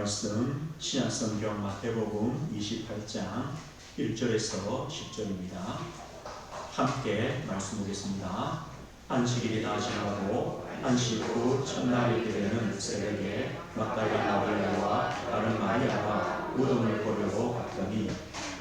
말씀 신약성경 마태복음 28장 1절에서 10절입니다. 함께 말씀 보겠습니다. 안식일이 다 지나고 안식 후 첫날이 되는 새벽에 막달라 마리아와 다른 마리아가 무덤을 보려고 갔더니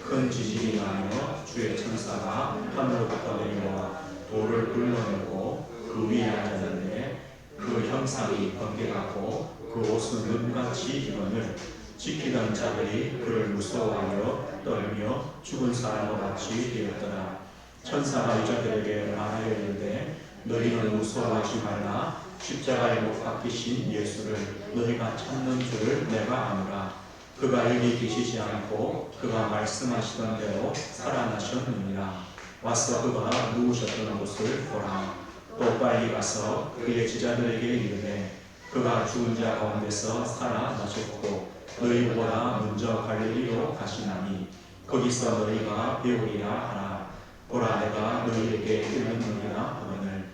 큰 지진이 나며 주의 천사가 하늘로부터 내려와 돌을 굴러내고 그 위에 앉았는데 그 형상이 번개같고 그 옷은 눈같이 이거늘 지키던 자들이 그를 무서워하여 떨며 죽은 사람과 같이 되었더라. 천사가 여자들에게 말하여 이르되 너희는 무서워하지 말라. 십자가에 못 박히신 예수를 너희가 찾는 줄을 내가 아노라. 그가 여기 계시지 않고 그가 말씀하시던 대로 살아나셨느니라. 와서 그가 누우셨던 곳을 보라. 또 빨리 가서 그의 제자들에게 이르되 그가 죽은 자 가운데서 살아나셨고 너희보다 먼저 갈릴리로 가시나니 거기서 너희가 배우리라 하라. 보라, 내가 너희에게 이르느니라 하거늘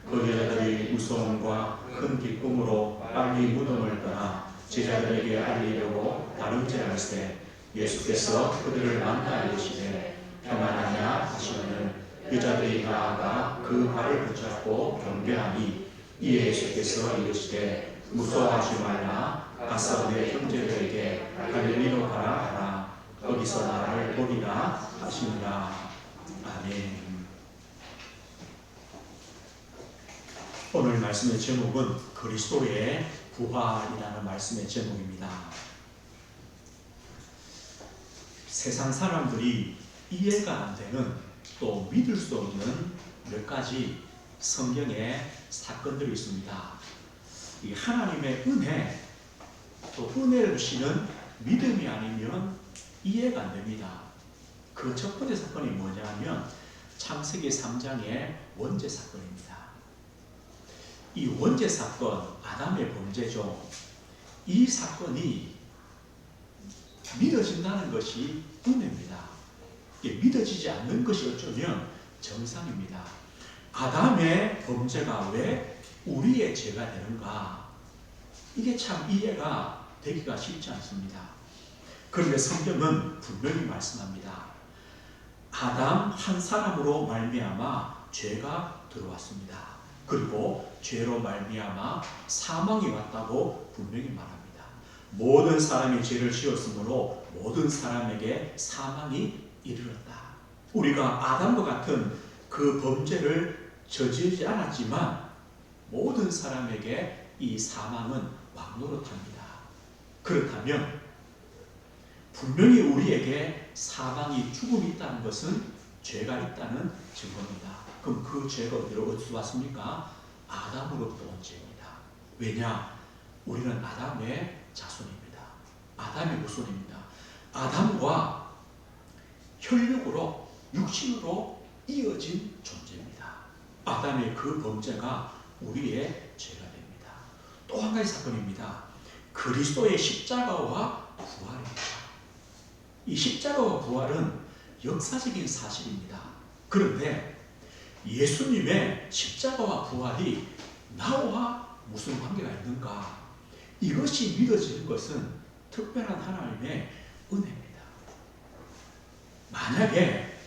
그 여자들이 무서움과 큰 기쁨으로 빨리 무덤을 떠나 제자들에게 알리려고 다름질할세 예수께서 그들을 만나 이르시되 평안하냐 하시거늘 여자들이 나아가 그 발을 붙잡고 경배하니 이에 예수께서 이르시되 무서워하지 말라. 가서 내 형제들에게 갈릴리로 가라 하라. 거기서 나를 보리라 하시니라. 아멘. 오늘 말씀의 제목은 그리스도의 부활이라는 말씀의 제목입니다. 세상 사람들이 이해가 안 되는 또 믿을 수 없는 몇 가지 성경의 사건들이 있습니다. 이 하나님의 은혜, 또 은혜를 주시는 믿음이 아니면 이해가 안 됩니다. 그 첫 번째 사건이 뭐냐면 창세기 3장의 원죄 사건입니다. 이 원죄 사건, 아담의 범죄죠. 이 사건이 믿어진다는 것이 은혜입니다. 믿어지지 않는 것이 어쩌면 정상입니다. 아담의 범죄가 왜 우리의 죄가 되는가? 이게 참 이해가 되기가 쉽지 않습니다. 그런데 성경은 분명히 말씀합니다. 아담 한 사람으로 말미암아 죄가 들어왔습니다. 그리고 죄로 말미암아 사망이 왔다고 분명히 말합니다. 모든 사람이 죄를 지었으므로 모든 사람에게 사망이 이르렀다. 우리가 아담과 같은 그 범죄를 저지르지 않았지만 모든 사람에게 이 사망은 왕노릇합니다. 그렇다면 분명히 우리에게 사망이 죽음이 있다는 것은 죄가 있다는 증거입니다. 그럼 그 죄가 어디서 왔습니까? 아담으로부터 온 죄입니다. 왜냐? 우리는 아담의 자손입니다. 아담의 후손입니다. 아담과 혈육으로 육신으로 이어진 존재입니다. 아담의 그 범죄가 우리의 죄가 됩니다. 또 한 가지 사건입니다. 그리스도의 십자가와 부활입니다. 이 십자가와 부활은 역사적인 사실입니다. 그런데 예수님의 십자가와 부활이 나와 무슨 관계가 있는가? 이것이 믿어지는 것은 특별한 하나님의 은혜입니다. 만약에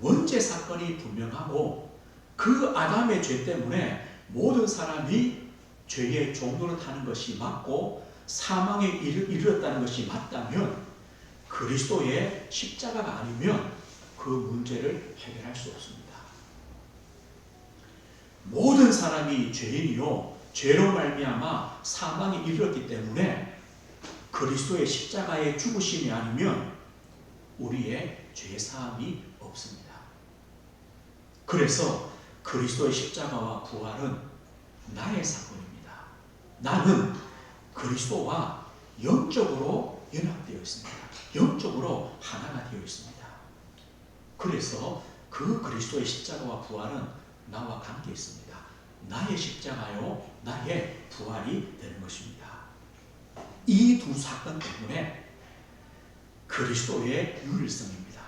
원죄 사건이 분명하고 그 아담의 죄 때문에 모든 사람이 죄의 종로를 타는 것이 맞고 사망에 이르렀다는 것이 맞다면 그리스도의 십자가가 아니면 그 문제를 해결할 수 없습니다. 모든 사람이 죄인이요 죄로 말미암아 사망에 이르렀기 때문에 그리스도의 십자가의 죽으심이 아니면 우리의 죄 사함이 없습니다. 그래서 그리스도의 십자가와 부활은 나의 사건입니다. 나는 그리스도와 영적으로 연합되어 있습니다. 영적으로 하나가 되어 있습니다. 그래서 그 그리스도의 십자가와 부활은 나와 관계 있습니다. 나의 십자가요, 나의 부활이 되는 것입니다. 이 두 사건 때문에 그리스도의 유일성입니다.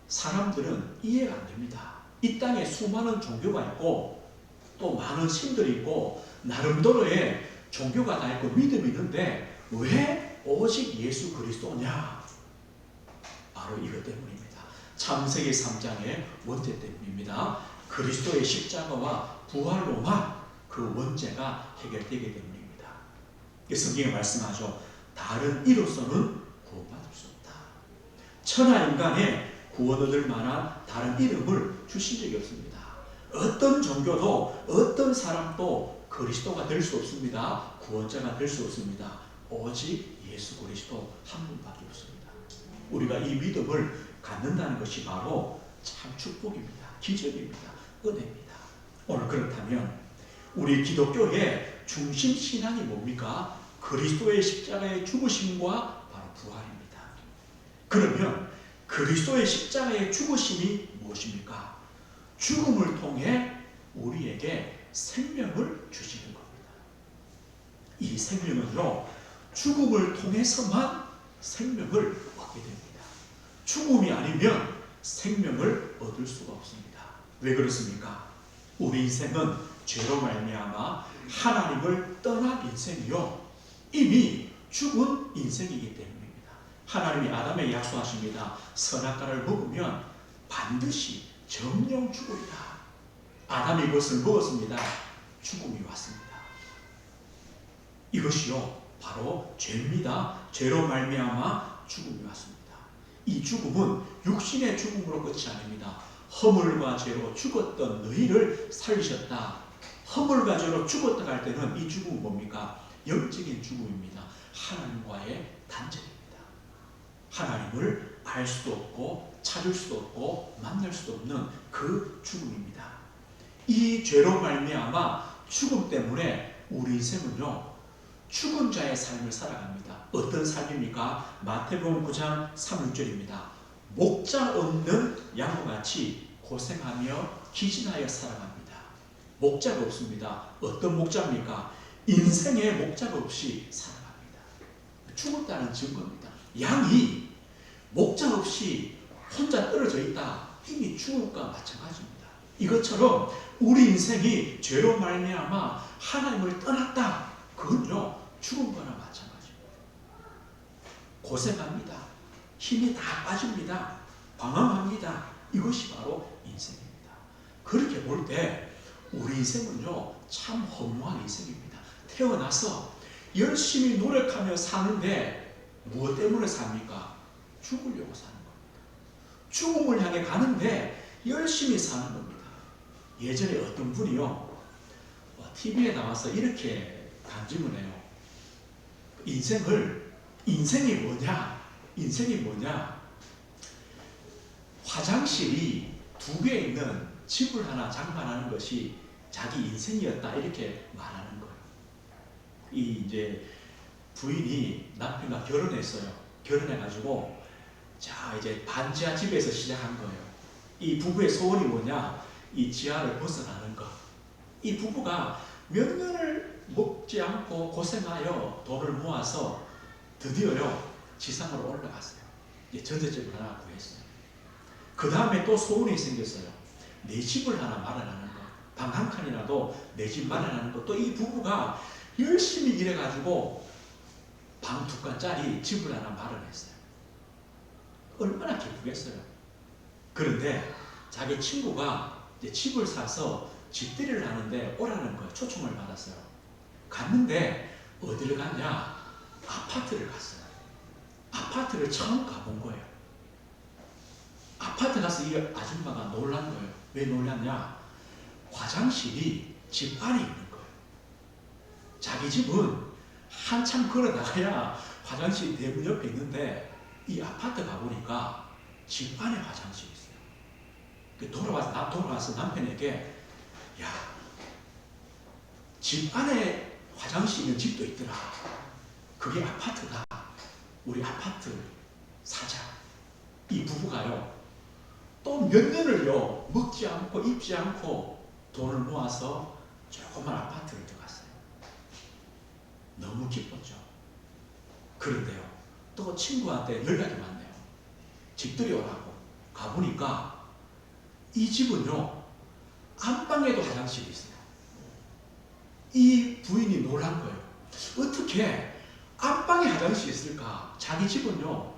사람들은 이해가 안 됩니다. 이 땅에 수많은 종교가 있고 또 많은 신들이 있고 나름대로의 종교가 다 있고 믿음이 있는데 왜 오직 예수 그리스도냐? 바로 이것 때문입니다. 창세기 3장의 원죄 때문입니다. 그리스도의 십자가와 부활로만 그 원죄가 해결되기 때문입니다. 성경에 말씀하죠. 다른 이로서는 구원받을 수 없다. 천하 인간에 구원 얻을 만한 다른 이름을 주신 적이 없습니다. 어떤 종교도 어떤 사람도 그리스도가 될 수 없습니다. 구원자가 될 수 없습니다. 오직 예수 그리스도 한 분밖에 없습니다. 우리가 이 믿음을 갖는다는 것이 바로 참 축복입니다. 기적입니다. 은혜입니다. 오늘 그렇다면 우리 기독교의 중심 신앙이 뭡니까? 그리스도의 십자가의 죽으심과 바로 부활입니다. 그러면 그리스도의 십자가의 죽으심이 무엇입니까? 죽음을 통해 우리에게 생명을 주시는 겁니다. 이 생명은요, 죽음을 통해서만 생명을 얻게 됩니다. 죽음이 아니면 생명을 얻을 수가 없습니다. 왜 그렇습니까? 우리 인생은 죄로 말미암아 하나님을 떠난 인생이요, 이미 죽은 인생이기 때문입니다. 하나님이 아담에게 약속하십니다. 선악과를 먹으면 반드시 정령 죽으리라. 아담이 그것을 먹었습니다. 죽음이 왔습니다. 이것이요 바로 죄입니다. 죄로 말미암아 죽음이 왔습니다. 이 죽음은 육신의 죽음으로 끝이 아닙니다. 허물과 죄로 죽었던 너희를 살리셨다. 허물과 죄로 죽었다 할 때는 이 죽음은 뭡니까? 영적인 죽음입니다. 하나님과의 단절입니다. 하나님을 알 수도 없고 찾을 수도 없고 만날 수도 없는 그 죽음입니다. 이 죄로 말미암아 죽음 때문에 우리 인생은요, 죽은 자의 삶을 살아갑니다. 어떤 삶입니까? 마태복음 9장 3절입니다. 목자 없는 양과 같이 고생하며 기진하여 살아갑니다. 목자가 없습니다. 어떤 목자입니까? 인생의 목자가 없이 살아갑니다. 죽었다는 증거입니다. 양이 목자 없이 혼자 떨어져 있다. 이미 죽은 것과 마찬가지입니다. 이것처럼 우리 인생이 죄로 말미암아 하나님을 떠났다. 그건요, 죽은 거나 마찬가지입니다. 고생합니다. 힘이 다 빠집니다. 방황합니다. 이것이 바로 인생입니다. 그렇게 볼 때 우리 인생은요, 참 허무한 인생입니다. 태어나서 열심히 노력하며 사는데 무엇 때문에 삽니까? 죽으려고 사는 겁니다. 죽음을 향해 가는데 열심히 사는 겁니다. 예전에 어떤 분이요, TV에 나와서 이렇게 간증을 해요. 인생이 뭐냐? 인생이 뭐냐? 화장실이 2개 있는 집을 하나 장만하는 것이 자기 인생이었다. 이렇게 말하는 거예요. 이제 부인이 남편과 결혼했어요. 결혼해가지고 이제 반지하 집에서 시작한 거예요. 이 부부의 소원이 뭐냐? 이 지하를 벗어나는 것. 이 부부가 몇 년을 먹지 않고 고생하여 돈을 모아서 드디어요, 지상으로 올라갔어요. 이제 전셋집을 하나 구했어요. 그 다음에 또 소원이 생겼어요. 내 집을 하나 마련하는 것. 방 한 칸이라도 내 집 마련하는 것. 또 이 부부가 열심히 일해가지고 방 2칸짜리 집을 하나 마련했어요. 얼마나 기쁘겠어요. 그런데 자기 친구가 이제 집을 사서 집들이를 하는데 오라는 거예요. 초청을 받았어요. 갔는데 어디를 갔냐? 아파트를 갔어요. 아파트를 처음 가본 거예요. 아파트 가서 이 아줌마가 놀란 거예요. 왜 놀랐냐? 화장실이 집 안에 있는 거예요. 자기 집은 한참 걸어 나가야 화장실이 대문 옆에 있는데 이 아파트 가보니까 집 안에 화장실이 있어요. 돌아와서 남편에게, 야, 집 안에 화장실 있는 집도 있더라. 그게 아파트다. 우리 아파트 사자. 이 부부가요, 또 몇 년을요, 먹지 않고 입지 않고 돈을 모아서 조그만 아파트를 들어갔어요. 너무 기뻤죠. 그런데요, 또 친구한테 연락이 왔네요. 집들이 오라고. 가보니까 이 집은요, 안방에도 화장실이 있어요. 이 부인이 놀란 거예요. 어떻게 안방에 화장실이 있을까? 자기 집은요,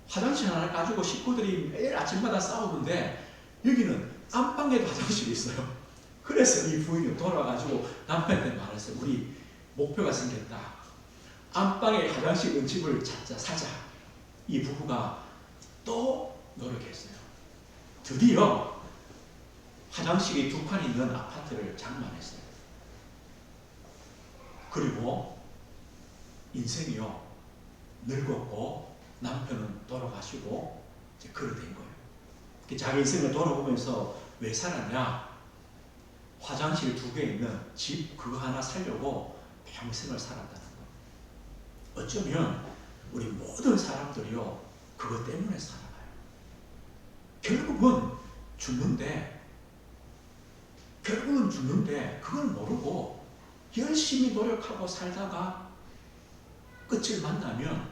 화장실 하나 가지고 식구들이 매일 아침마다 싸우는데 여기는 안방에도 화장실이 있어요. 그래서 이 부인이 돌아가지고 남편한테 말했어요. 우리 목표가 생겼다. 안방에 화장실 있는 집을 사자. 이 부부가 또 노력했어요. 드디어 화장실이 2칸 있는 아파트를 장만했어요. 그리고 인생이요, 늙었고 남편은 돌아가시고 이제 그렇게 된 거예요. 자기 인생을 돌아보면서 왜 살았냐? 화장실 2개 있는 집 그거 하나 살려고 평생을 살았다는 거. 어쩌면 우리 모든 사람들이요, 그것 때문에 살아가요. 결국은 죽는데 그걸 모르고 열심히 노력하고 살다가 끝을 만나면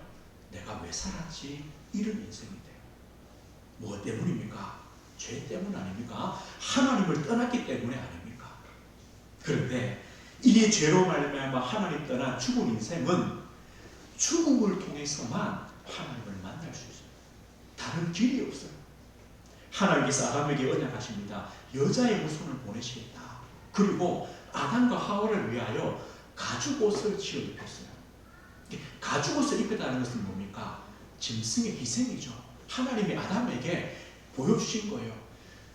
내가 왜 살았지? 이런 인생이 돼요. 무엇 때문입니까? 죄 때문 아닙니까? 하나님을 떠났기 때문에 아닙니까? 그런데 이 죄로 말미암아 하나님 떠난 죽은 인생은 죽음을 통해서만 하나님을 만날 수 있어요. 다른 길이 없어요. 하나님께서 아담에게 언약하십니다. 여자의 후손을 보내시겠다. 그리고 아담과 하와를 위하여 가죽옷을 지어 입혔어요. 가죽옷을 입혔다는 것은 뭡니까? 짐승의 희생이죠. 하나님이 아담에게 보여주신 거예요.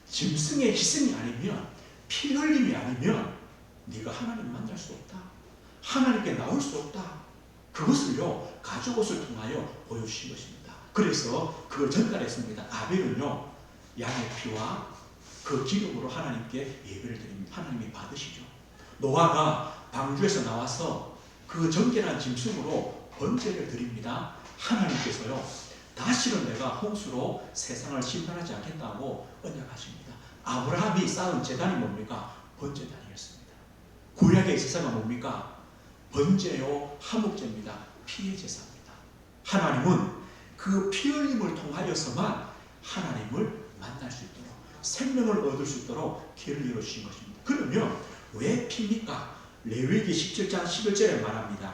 짐승의 희생이 아니면, 피 흘림이 아니면 네가 하나님 만날 수 없다. 하나님께 나올 수 없다. 그것을요, 가죽옷을 통하여 보여주신 것입니다. 그래서 그걸 전달했습니다. 아벨은요, 양의 피와 그 기름으로 하나님께 예배를 드립니다. 하나님이 받으시죠. 노아가 방주에서 나와서 그 정결한 짐승으로 번제를 드립니다. 하나님께서요, 다시는 내가 홍수로 세상을 심판하지 않겠다고 언약하십니다. 아브라함이 쌓은 제단이 뭡니까? 번제단이었습니다. 구약의 제사가 뭡니까? 번제요, 화목제입니다. 피의 제사입니다. 하나님은 그 피 흘림을 통하여서만 하나님을 만날 수 있도록, 생명을 얻을 수 있도록 길을 열어주신 것입니다. 그러면 왜 피입니까? 레위기 17장 11절에 말합니다.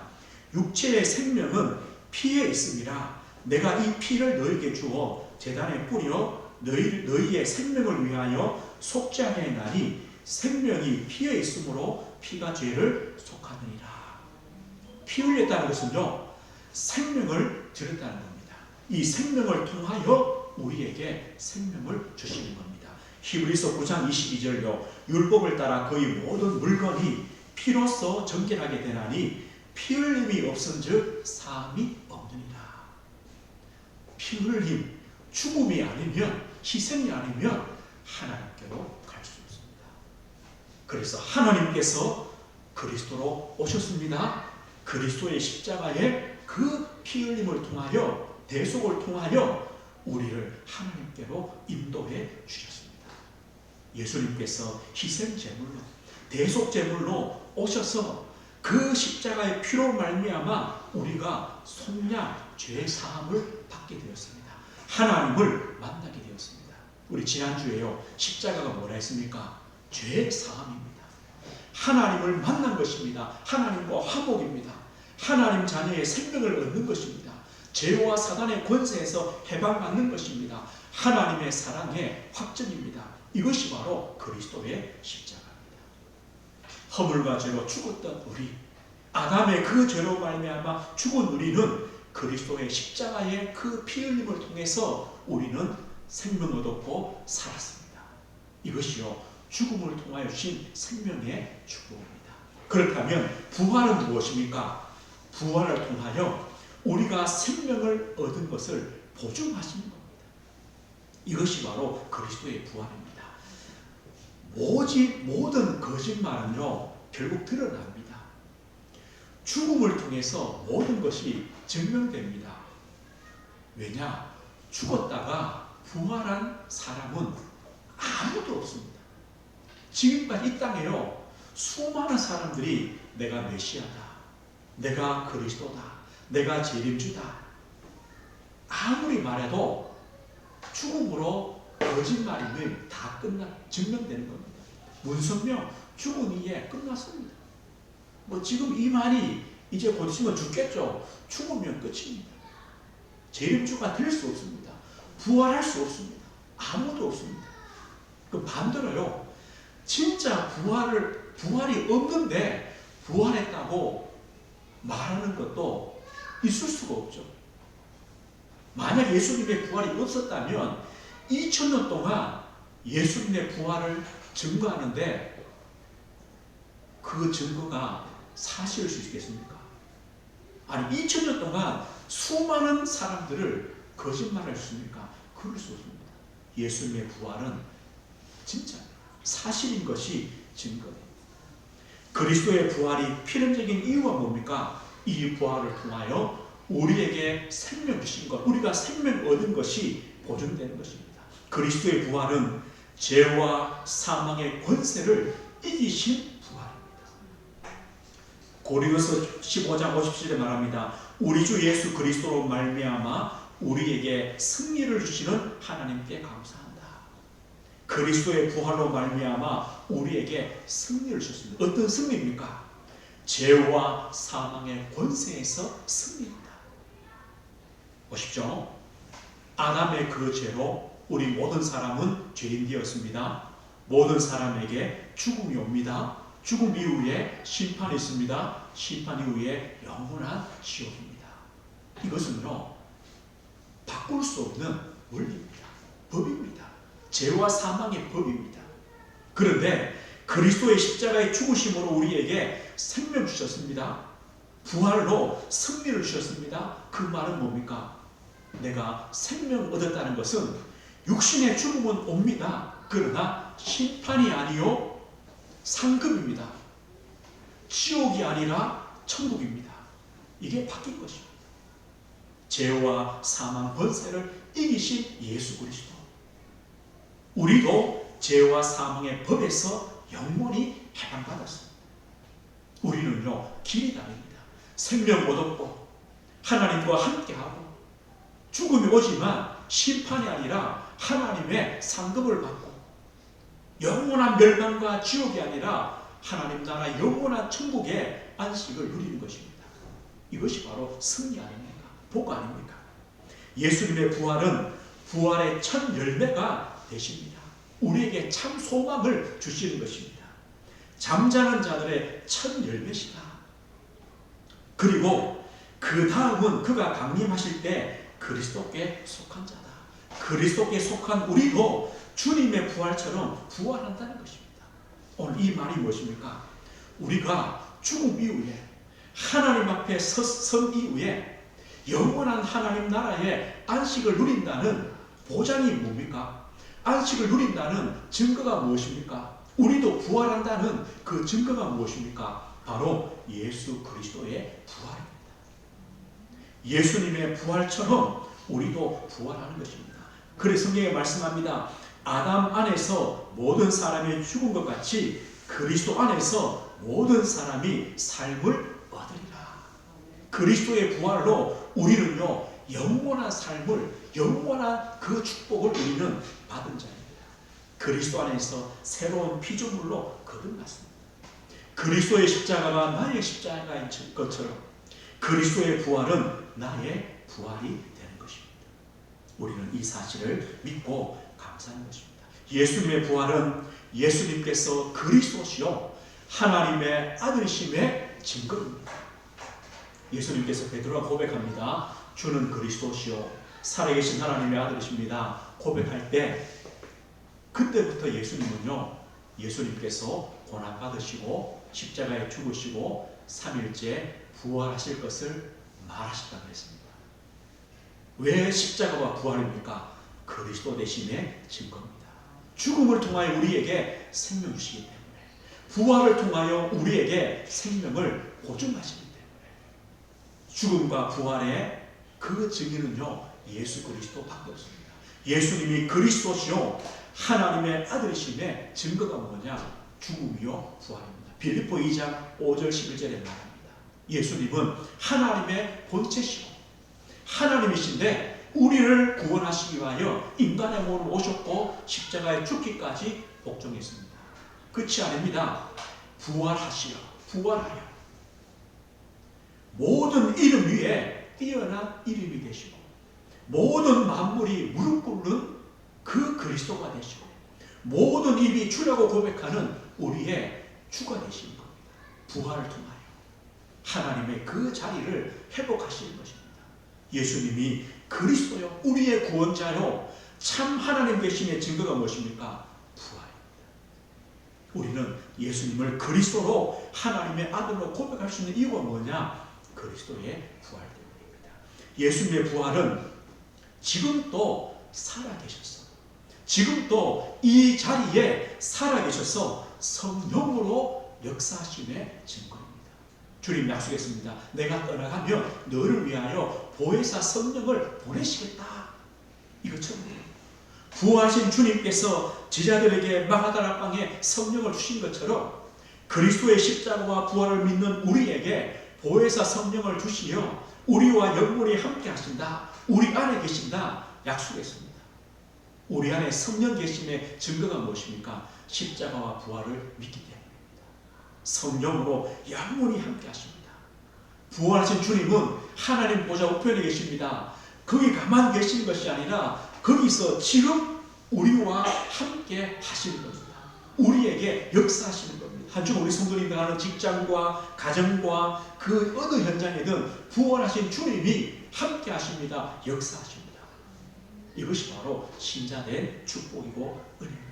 육체의 생명은 피에 있음이라 내가 이 피를 너희에게 주어 제단에 뿌려 너희의 생명을 위하여 속죄하게 하나니 생명이 피에 있으므로 피가 죄를 속하느니라. 피 흘렸다는 것은요, 생명을 드렸다는 겁니다. 이 생명을 통하여 우리에게 생명을 주시는 겁니다. 히브리서 9장 22절요. 율법을 따라 거의 모든 물건이 피로써 정결하게 되나니 피 흘림이 없은즉 사함이 없느니라. 피 흘림, 죽음이 아니면, 희생이 아니면 하나님께로 갈 수 없습니다. 그래서 하나님께서 그리스도로 오셨습니다. 그리스도의 십자가의 그 피 흘림을 통하여, 대속을 통하여 우리를 하나님께로 인도해 주셨습니다. 예수님께서 희생제물로, 대속제물로 오셔서 그 십자가의 피로 말미암아 우리가 속량, 죄 사함을 받게 되었습니다. 하나님을 만나게 되었습니다. 우리 지난주에요, 십자가가 뭐라 했습니까? 죄 사함입니다. 하나님을 만난 것입니다. 하나님과 화목입니다. 하나님 자녀의 생명을 얻는 것입니다. 죄와 사단의 권세에서 해방받는 것입니다. 하나님의 사랑의 확증입니다. 이것이 바로 그리스도의 십자가입니다. 허물과 죄로 죽었던 우리, 아담의 그 죄로 말미암아 죽은 우리는 그리스도의 십자가의 그 피 흘림을 통해서 우리는 생명을 얻었고 살았습니다. 이것이요, 죽음을 통하여 주신 생명의 축복입니다. 그렇다면 부활은 무엇입니까? 부활을 통하여 우리가 생명을 얻은 것을 보증하시는 겁니다. 이것이 바로 그리스도의 부활입니다. 모든 거짓말은요, 결국 드러납니다. 죽음을 통해서 모든 것이 증명됩니다. 왜냐? 죽었다가 부활한 사람은 아무도 없습니다. 지금까지 이 땅에요, 수많은 사람들이 내가 메시아다, 내가 그리스도다, 내가 재림주다, 아무리 말해도 죽음으로 거짓말임을 다 증명되는 겁니다. 문선명 죽은 이에 끝났습니다. 지금 이 말이 이제 곧 있으면 죽겠죠. 죽으면 끝입니다. 재림주가 될 수 없습니다. 부활할 수 없습니다. 아무도 없습니다. 그 반대로요. 진짜 부활이 없는데 부활했다고 말하는 것도 있을 수가 없죠. 만약 예수님의 부활이 없었다면 2000년 동안 예수님의 부활을 증거하는데 그 증거가 사실일 수 있겠습니까? 아니 2000년 동안 수많은 사람들을 거짓말할 수 있습니까? 그럴 수 없습니다. 예수님의 부활은 진짜 사실인 것이 증거입니다. 그리스도의 부활이 필연적인 이유가 뭡니까? 이 부활을 통하여 우리에게 생명 주신 것, 우리가 생명 얻은 것이 보존되는 것입니다. 그리스도의 부활은 죄와 사망의 권세를 이기신 부활입니다. 고린도서 15장 57절에 말합니다. 우리 주 예수 그리스도로 말미암아 우리에게 승리를 주시는 하나님께 감사한다. 그리스도의 부활로 말미암아 우리에게 승리를 주셨습니다. 어떤 승리입니까? 죄와 사망의 권세에서 승리입니다. 보십시오. 아담의 그 죄로 우리 모든 사람은 죄인 되었습니다. 모든 사람에게 죽음이 옵니다. 죽음 이후에 심판이 있습니다. 심판 이후에 영원한 지옥입니다. 이것은요, 바꿀 수 없는 원리입니다. 법입니다. 죄와 사망의 법입니다. 그런데 그리스도의 십자가의 죽으심으로 우리에게 생명 주셨습니다. 부활로 승리를 주셨습니다. 그 말은 뭡니까? 내가 생명 얻었다는 것은 육신의 죽음은 옵니다. 그러나 심판이 아니요 상급입니다. 지옥이 아니라 천국입니다. 이게 바뀐 것입니다. 죄와 사망 권세를 이기신 예수 그리스도. 우리도 죄와 사망의 법에서 영원히 해방받았습니다. 우리는요, 길이 다릅니다. 생명 얻었고 하나님과 함께하고 죽음이 오지만 심판이 아니라 하나님의 상급을 받고 영원한 멸망과 지옥이 아니라 하나님 나라 영원한 천국의 안식을 누리는 것입니다. 이것이 바로 승리 아닙니까? 복 아닙니까? 예수님의 부활은 부활의 첫 열매가 되십니다. 우리에게 참 소망을 주시는 것입니다. 잠자는 자들의 첫 열매시다. 그리고 그 다음은 그가 강림하실 때 그리스도께 속한 자다. 그리스도께 속한 우리도 주님의 부활처럼 부활한다는 것입니다. 오늘 이 말이 무엇입니까? 우리가 죽음 이후에 하나님 앞에 선 이후에 영원한 하나님 나라의 안식을 누린다는 보장이 뭡니까? 안식을 누린다는 증거가 무엇입니까? 우리도 부활한다는 그 증거가 무엇입니까? 바로 예수 그리스도의 부활입니다. 예수님의 부활처럼 우리도 부활하는 것입니다. 그래서 성경에 말씀합니다. 아담 안에서 모든 사람이 죽은 것 같이 그리스도 안에서 모든 사람이 삶을 얻으리라. 그리스도의 부활로 우리는요, 영원한 삶을, 영원한 그 축복을 우리는 받은 자입니다. 그리스도 안에서 새로운 피조물로 거듭났습니다. 그리스도의 십자가가 나의 십자가인 것처럼 그리스도의 부활은 나의 부활이 되는 것입니다. 우리는 이 사실을 믿고 감사하는 것입니다. 예수님의 부활은 예수님께서 그리스도시요 하나님의 아들이심의 증거입니다. 예수님께서 베드로가 고백합니다. 주는 그리스도시요 살아계신 하나님의 아들이십니다. 고백할 때 그때부터 예수님께서 고난받으시고 십자가에 죽으시고 3일째 부활하실 것을 말하셨다고 했습니다. 왜 십자가와 부활입니까? 그리스도 대신의 증거입니다. 죽음을 통하여 우리에게 생명 주시기 때문에, 부활을 통하여 우리에게 생명을 보증하시기 때문에, 죽음과 부활의 그 증인은요, 예수 그리스도밖에 없습니다. 예수님이 그리스도시요 하나님의 아들이심의 증거가 뭐냐? 죽음이요 부활입니다. 빌립보 2장 5절 11절에 말합니다. 예수님은 하나님의 본체시고 하나님이신데 우리를 구원하시기 위하여 인간의 몸으로 오셨고 십자가에 죽기까지 복종했습니다. 끝이 아닙니다. 부활하여 모든 이름 위에 뛰어난 이름이 되시고 모든 만물이 무릎 꿇는 그 그리스도가 되시고 모든 입이 주라고 고백하는 우리의 주가 되시는 겁니다. 부활을 통하여 하나님의 그 자리를 회복하시는 것입니다. 예수님이 그리스도요, 우리의 구원자요, 참 하나님 되심의 증거가 무엇입니까? 부활입니다. 우리는 예수님을 그리스도로 하나님의 아들로 고백할 수 있는 이유가 뭐냐? 그리스도의 부활 때문입니다. 예수님의 부활은 지금도 살아계셔서, 지금도 이 자리에 살아계셔서 성령으로 역사하심의 증거입니다. 주님 약속했습니다. 내가 떠나가면 너를 위하여 보혜사 성령을 보내시겠다. 이것처럼 부활하신 주님께서 제자들에게 마가다라 방에 성령을 주신 것처럼 그리스도의 십자가와 부활을 믿는 우리에게 보혜사 성령을 주시어 우리와 영원히 함께 하신다. 우리 안에 계신다. 약속했습니다. 우리 안에 성령 계심의 증거가 무엇입니까? 십자가와 부활을 믿기 때문입니다. 성령으로 영원히 함께 하십니다. 부활하신 주님은 하나님 보좌 우편에 계십니다. 거기 가만히 계시는 것이 아니라 거기서 지금 우리와 함께 하시는 겁니다. 우리에게 역사하시는 겁니다. 한 주 우리 성도님들 하는 직장과 가정과 그 어느 현장에든 부활하신 주님이 함께 하십니다. 역사하십니다. 이것이 바로 신자된 축복이고 은혜입니다.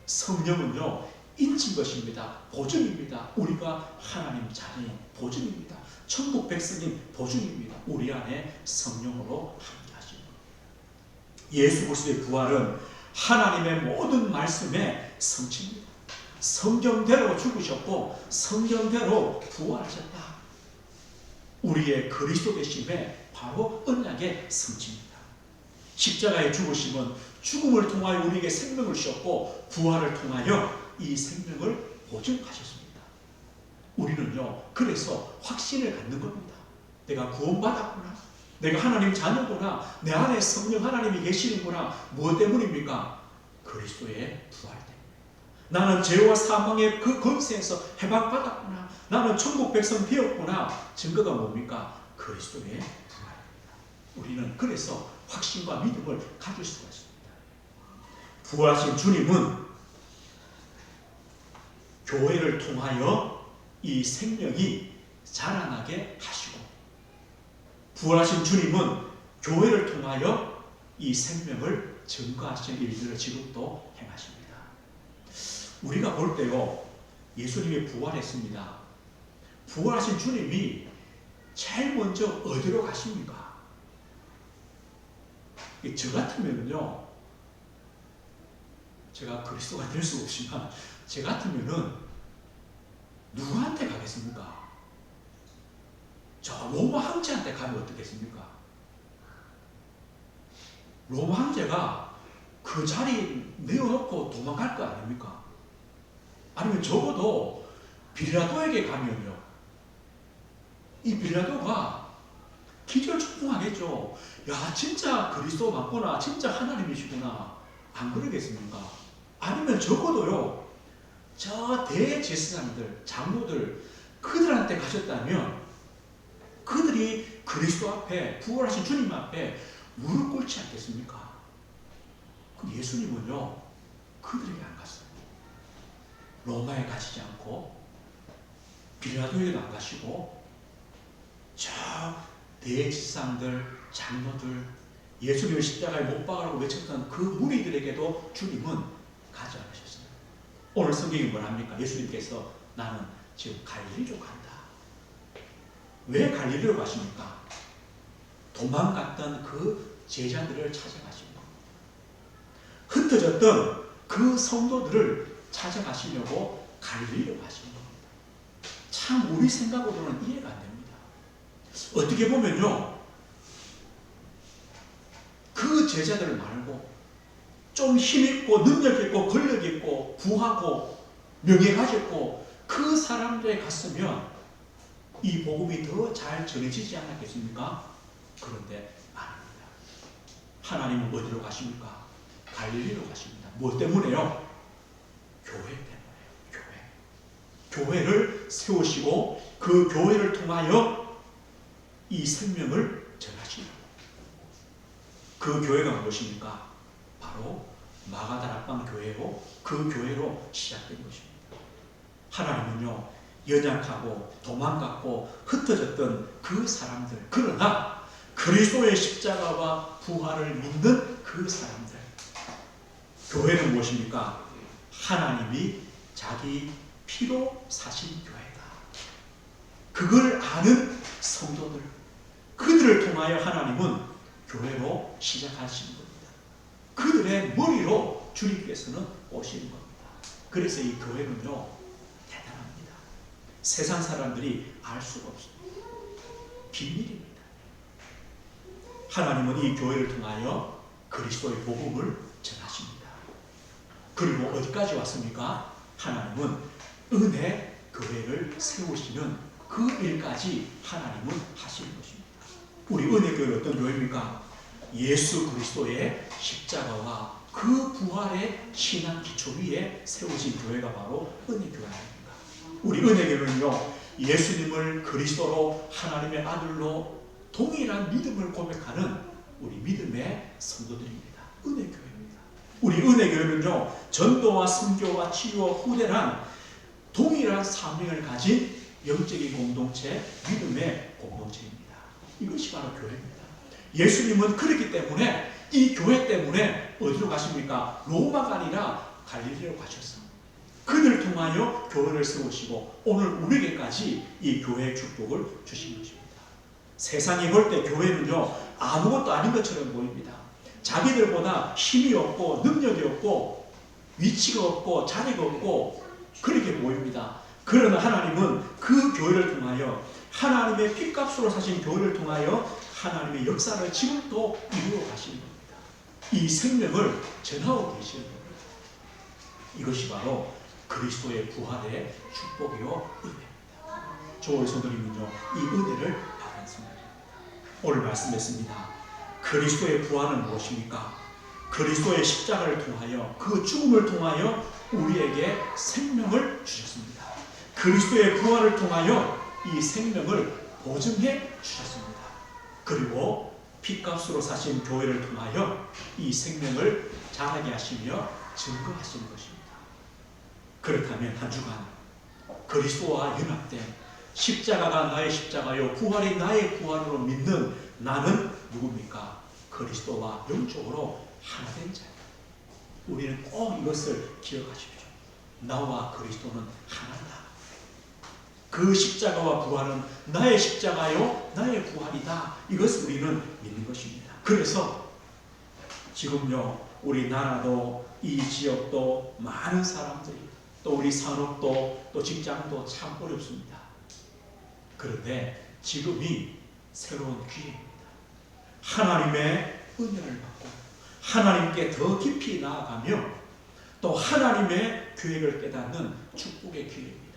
성령은요, 인친 것입니다. 보증입니다. 우리가 하나님 자녀인 보증입니다. 천국 백성인 보증입니다. 우리 안에 성령으로 함께 하시는 겁니다. 예수 그리스도의 부활은 하나님의 모든 말씀의 성취입니다. 성경대로 죽으셨고 성경대로 부활하셨다. 우리의 그리스도 되심의 바로 언약의 성취입니다. 십자가의 죽으심은 죽음을 통하여 우리에게 생명을 주셨고 부활을 통하여 이 생명을 보증하셨습니다. 우리는요, 그래서 확신을 갖는 겁니다. 내가 구원받았구나. 내가 하나님 자녀구나. 내 안에 성령 하나님이 계시는구나. 무엇 때문입니까? 그리스도의 부활 때문입니다. 나는 죄와 사망의 그 권세에서 해방받았구나. 나는 천국 백성 되었구나. 증거가 뭡니까? 그리스도의 부활입니다. 우리는 그래서 확신과 믿음을 가질 수가 있습니다. 부활하신 주님은 교회를 통하여 이 생명이 자라나게 하시고 부활하신 주님은 교회를 통하여 이 생명을 증거하시는 일들을 지금도 행하십니다. 우리가 볼 때요, 예수님이 부활했습니다. 부활하신 주님이 제일 먼저 어디로 가십니까? 저 같으면요, 제가 그리스도가 될 수 없지만 저 같으면은 누구한테 가겠습니까? 저 로마 황제한테 가면 어떻겠습니까? 로마 황제가 그 자리 내어놓고 도망갈 거 아닙니까? 아니면 적어도 빌라도에게 가면요, 이 빌라도가 기절초풍하겠죠. 야, 진짜 그리스도 맞구나. 진짜 하나님이시구나. 안 그러겠습니까? 아니면 적어도요, 저 대제사장들, 장로들, 그들한테 가셨다면 그들이 그리스도 앞에, 부활하신 주님 앞에 무릎 꿇지 않겠습니까? 그럼 예수님은요, 그들에게 안 갔어요. 로마에 가시지 않고 빌라도에게도 안 가시고 저 대제사장들, 장로들, 예수님을 십자가에 못 박으라고 외쳤던 그 무리들에게도 주님은 가지 않으셨어요. 오늘 성경이 뭐랍니까? 예수님께서 나는 지금 갈릴리로 간다. 왜 갈릴리로 가십니까? 도망갔던 그 제자들을 찾아가시는 겁니다. 흩어졌던 그 성도들을 찾아가시려고 갈릴리로 가시는 겁니다. 참 우리 생각으로는 이해가 안 됩니다. 어떻게 보면요, 그 제자들 말고 좀 힘있고 능력있고 권력있고 부하고 명예 가졌고 그 사람들에 갔으면 이 복음이 더 잘 전해지지 않았겠습니까? 그런데 아닙니다. 하나님은 어디로 가십니까? 갈릴리로 가십니다. 무엇 때문에요? 교회 때문에요. 교회를 세우시고 그 교회를 통하여 이 생명을 전하시는 그 교회가 무엇입니까? 바로 마가다락방 교회로 그 교회로 시작된 것입니다. 하나님은요 연약하고 도망갔고 흩어졌던 그 사람들, 그러나 그리스도의 십자가와 부활을 믿는 그 사람들, 교회는 무엇입니까? 하나님이 자기 피로 사신 교회다. 그걸 아는 성도들, 그들을 통하여 하나님은 교회로 시작하시는 겁니다. 그들의 머리로 주님께서는 오시는 겁니다. 그래서 이 교회는요 대단합니다. 세상 사람들이 알 수가 없습니다. 비밀입니다. 하나님은 이 교회를 통하여 그리스도의 복음을 전하십니다. 그리고 어디까지 왔습니까? 하나님은 은혜 교회를 세우시는 그 일까지 하나님은 하시는 것입니다. 우리 은혜교회는 어떤 교회입니까? 예수 그리스도의 십자가와 그 부활의 신앙 기초 위에 세워진 교회가 바로 은혜교회입니다. 우리 은혜교회는요 예수님을 그리스도로 하나님의 아들로 동일한 믿음을 고백하는 우리 믿음의 성도들입니다. 은혜교회입니다. 우리 은혜교회는요 전도와 선교와 치유와 후대란 동일한 사명을 가진 영적인 공동체, 믿음의 공동체입니다. 이것이 바로 교회입니다. 예수님은 그렇기 때문에 이 교회 때문에 어디로 가십니까? 로마가 아니라 갈릴리로 가셨어. 그들을 통하여 교회를 세우시고 오늘 우리에게까지 이 교회의 축복을 주신 것입니다. 세상이 볼 때 교회는요 아무것도 아닌 것처럼 보입니다. 자기들보다 힘이 없고 능력이 없고 위치가 없고 자리가 없고 그렇게 보입니다. 그러나 하나님은 그 교회를 통하여 하나님의 핏값으로 사신 교회를 통하여 하나님의 역사를 지금도 이루어 가시는 겁니다. 이 생명을 전하고 계시는 겁니다. 이것이 바로 그리스도의 부활의 축복이요 은혜입니다. 저 성도님은요 이 은혜를 받았습니다. 오늘 말씀했습니다. 그리스도의 부활은 무엇입니까? 그리스도의 십자가를 통하여 그 죽음을 통하여 우리에게 생명을 주셨습니다. 그리스도의 부활을 통하여 이 생명을 보증해 주셨습니다. 그리고 핏값으로 사신 교회를 통하여 이 생명을 자라게 하시며 증거하시는 것입니다. 그렇다면 한 주간 그리스도와 연합된 십자가가 나의 십자가요 부활이 나의 부활으로 믿는 나는 누굽니까? 그리스도와 영적으로 하나 된 자입니다. 우리는 꼭 이것을 기억하십시오. 나와 그리스도는 하나다. 그 십자가와 부활은 나의 십자가요 나의 부활이다. 이것을 우리는 믿는 것입니다. 그래서 지금요 우리 나라도 이 지역도 많은 사람들이 또 우리 산업도 또 직장도 참 어렵습니다. 그런데 지금이 새로운 기회입니다. 하나님의 은혜를 받고 하나님께 더 깊이 나아가며 또 하나님의 계획을 깨닫는 축복의 기회입니다.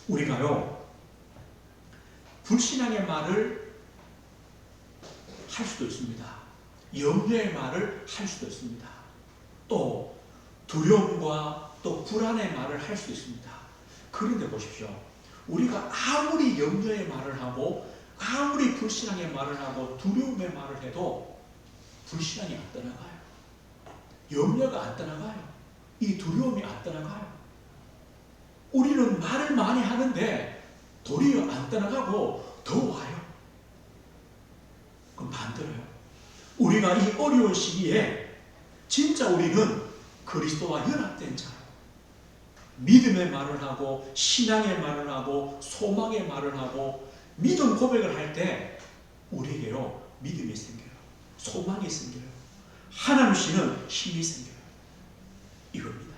우리가요 불신앙의 말을 할 수도 있습니다. 염려의 말을 할 수도 있습니다. 또 두려움과 또 불안의 말을 할 수도 있습니다. 그런데 보십시오. 우리가 아무리 염려의 말을 하고 아무리 불신앙의 말을 하고 두려움의 말을 해도 불신앙이 안 떠나가요. 염려가 안 떠나가요. 이 두려움이 안 떠나가요. 우리는 말을 많이 하는데 도리어 안 떠나가고 더 와요. 그럼 반대로요. 우리가 이 어려운 시기에 진짜 우리는 그리스도와 연합된 자로 믿음의 말을 하고 신앙의 말을 하고 소망의 말을 하고 믿음 고백을 할 때 우리에게요 믿음이 생겨요. 소망이 생겨요. 하나님 씨는 힘이 생겨요. 이겁니다.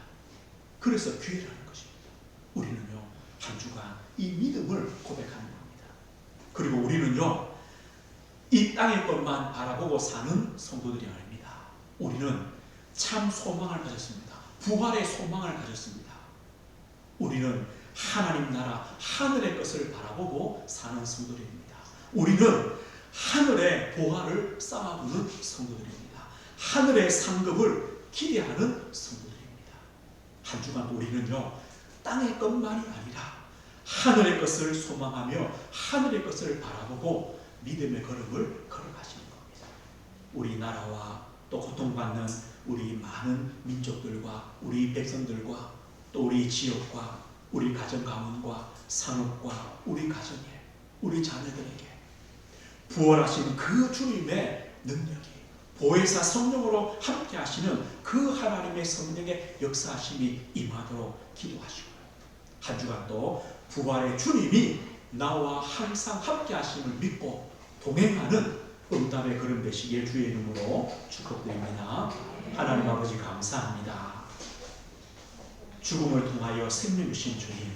그래서 기회라는 것입니다. 우리는요 한 주간 이 믿음을 고백하는 겁니다. 그리고 우리는요 이 땅의 것만 바라보고 사는 성도들이 아닙니다. 우리는 참 소망을 가졌습니다. 부활의 소망을 가졌습니다. 우리는 하나님 나라 하늘의 것을 바라보고 사는 성도들입니다. 우리는 하늘의 보화를 쌓아두는 성도들입니다. 하늘의 상급을 기대하는 성도들입니다. 한 주간 우리는요 땅의 것만이 아니라 하늘의 것을 소망하며 하늘의 것을 바라보고 믿음의 걸음을 걸어가시는 겁니다. 우리나라와 또 고통받는 우리 많은 민족들과 우리 백성들과 또 우리 지역과 우리 가정 가문과 산업과 우리 가정에 우리 자녀들에게 부활하신 그 주님의 능력이 보혜사 성령으로 함께 하시는 그 하나님의 성령의 역사하심이 임하도록 기도하시고요. 한 주간도 부활의 주님이 나와 항상 함께 하심을 믿고 동행하는 응답의 걸음 되시길 주의 이름으로 축복드립니다. 하나님 아버지 감사합니다. 죽음을 통하여 생명 주신 주님,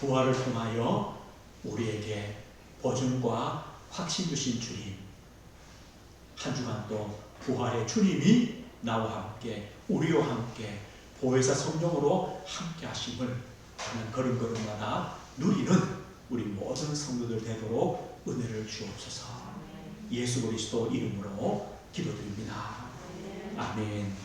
부활을 통하여 우리에게 보증과 확신 주신 주님, 한 주간도 부활의 주님이 나와 함께 우리와 함께 보혜사 성령으로 함께 하심을 하는 걸음걸음마다 누리는 우리 모든 성도들 되도록 은혜를 주옵소서. 예수 그리스도 이름으로 기도드립니다. 아멘.